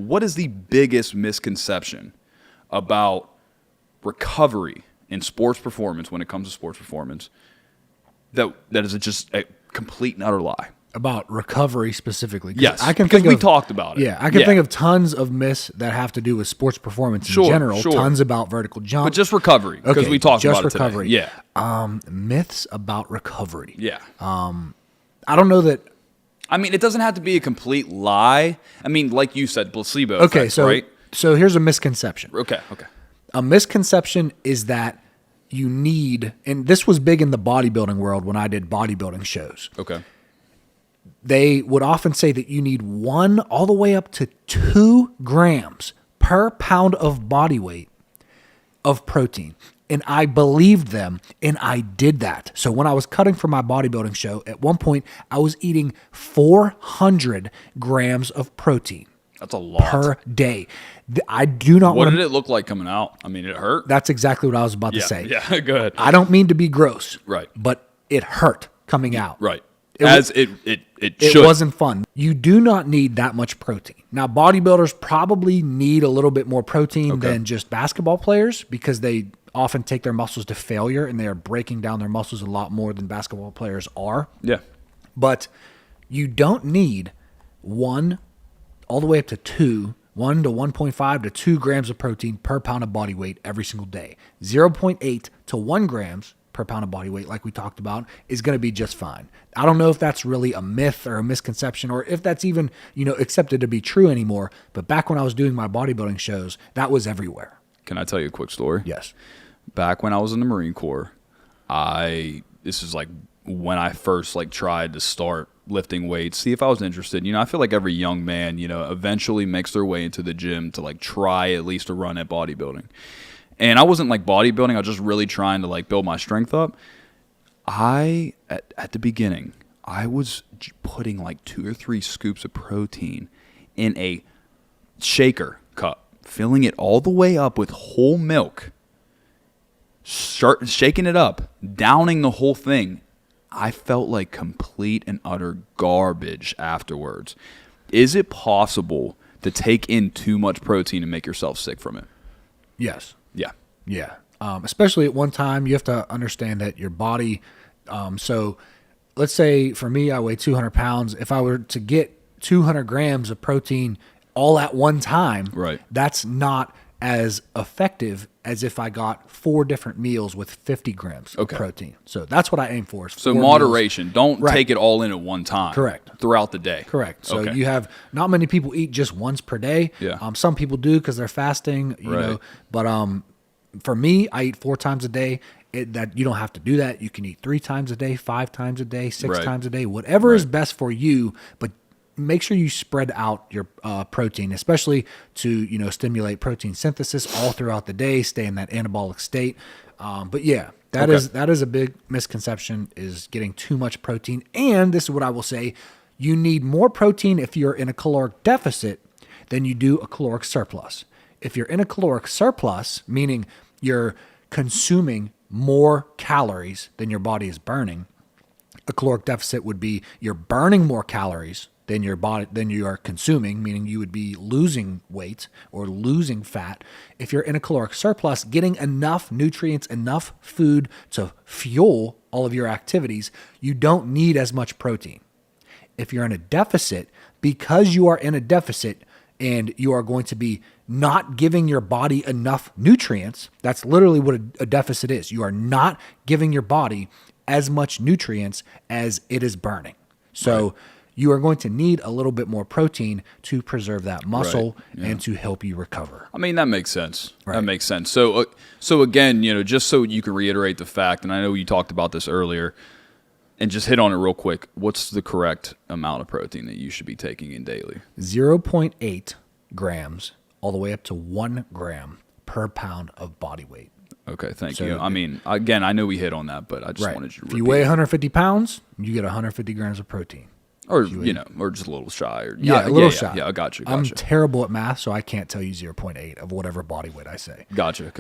what is the biggest misconception about recovery in sports performance when it comes to sports performance that is just a complete and utter lie? About recovery specifically. Yes, because we talked about it. Yeah, I can think of tons of myths that have to do with sports performance in general. Tons about vertical jump. But just recovery, because we talked about it recovery. Today. Yeah. Myths about recovery. Yeah. I don't know that. I mean, it doesn't have to be a complete lie. I mean, like you said, placebo effect, right? So here's a misconception. Okay. A misconception is that you need, and this was big in the bodybuilding world when I did bodybuilding shows. Okay. They would often say that you need 1 all the way up to 2 grams per pound of body weight of protein. And I believed them, and I did that. So when I was cutting for my bodybuilding show, at one point, I was eating 400 grams of protein. That's a lot. Per day. I do not What did it look like coming out? I mean, it hurt? That's exactly what I was about to say. Yeah, go ahead. I don't mean to be gross. Right. But it hurt coming out. Right. It should. wasn't fun. You do not need that much protein. Now, bodybuilders probably need a little bit more protein than just basketball players because they often take their muscles to failure and they are breaking down their muscles a lot more than basketball players are. Yeah. But you don't need 1 all the way up to 2, 1 to 1.5 to 2 grams of protein per pound of body weight every single day. 0.8 to 1 grams per pound of body weight, like we talked about, is going to be just fine. I don't know if that's really a myth or a misconception or if that's even, accepted to be true anymore. But back when I was doing my bodybuilding shows, that was everywhere. Can I tell you a quick story? Yes. Back when I was in the Marine Corps, this is like when I first tried to start lifting weights, see if I was interested. I feel like every young man, eventually makes their way into the gym to try at least a run at bodybuilding. And I wasn't bodybuilding. I was just really trying to build my strength up. At the beginning, I was putting 2 or 3 scoops of protein in a shaker cup, filling it all the way up with whole milk, shaking it up, downing the whole thing. I felt like complete and utter garbage afterwards. Is it possible to take in too much protein and make yourself sick from it? Yes. Yeah. Especially at one time, you have to understand that your body. So let's say for me, I weigh 200 pounds. If I were to get 200 grams of protein all at one time, right, that's not as effective as if I got 4 different meals with 50 grams of protein. So that's what I aim for. So moderation. Meals. Don't take it all in at one time. Correct. Throughout the day. Correct. So you have not many people eat just once per day. Yeah. Some people do because they're fasting, you know. But for me, I eat 4 times a day. That you don't have to do that. You can eat 3 times a day, 5 times a day, 6 times a day, whatever is best for you. But make sure you spread out your protein, especially to stimulate protein synthesis all throughout the day. Stay in that anabolic state. But yeah, that is a big misconception, is getting too much protein. And this is what I will say: you need more protein if you're in a caloric deficit than you do a caloric surplus. If you're in a caloric surplus, meaning you're consuming more calories than your body is burning, a caloric deficit would be you're burning more calories than your body than you are consuming, meaning you would be losing weight or losing fat. If you're in a caloric surplus, getting enough nutrients, enough food to fuel all of your activities, you don't need as much protein. If you're in a deficit, because you are in a deficit and you are going to be not giving your body enough nutrients, that's literally what a deficit is. You are not giving your body as much nutrients as it is burning. So you are going to need a little bit more protein to preserve that muscle and to help you recover. I mean, that makes sense. Right. That makes sense. So again, just so you can reiterate the fact, and I know you talked about this earlier, and just hit on it real quick, what's the correct amount of protein that you should be taking in daily? 0.8 grams all the way up to 1 gram per pound of body weight. Okay, thank you. I mean, again, I know we hit on that, but I just wanted you to repeat. If you weigh 150 pounds, you get 150 grams of protein. Or, or just a little shy. Or, a little shy. Yeah, I got you. I'm terrible at math, so I can't tell you 0.8 of whatever body weight I say. Gotcha.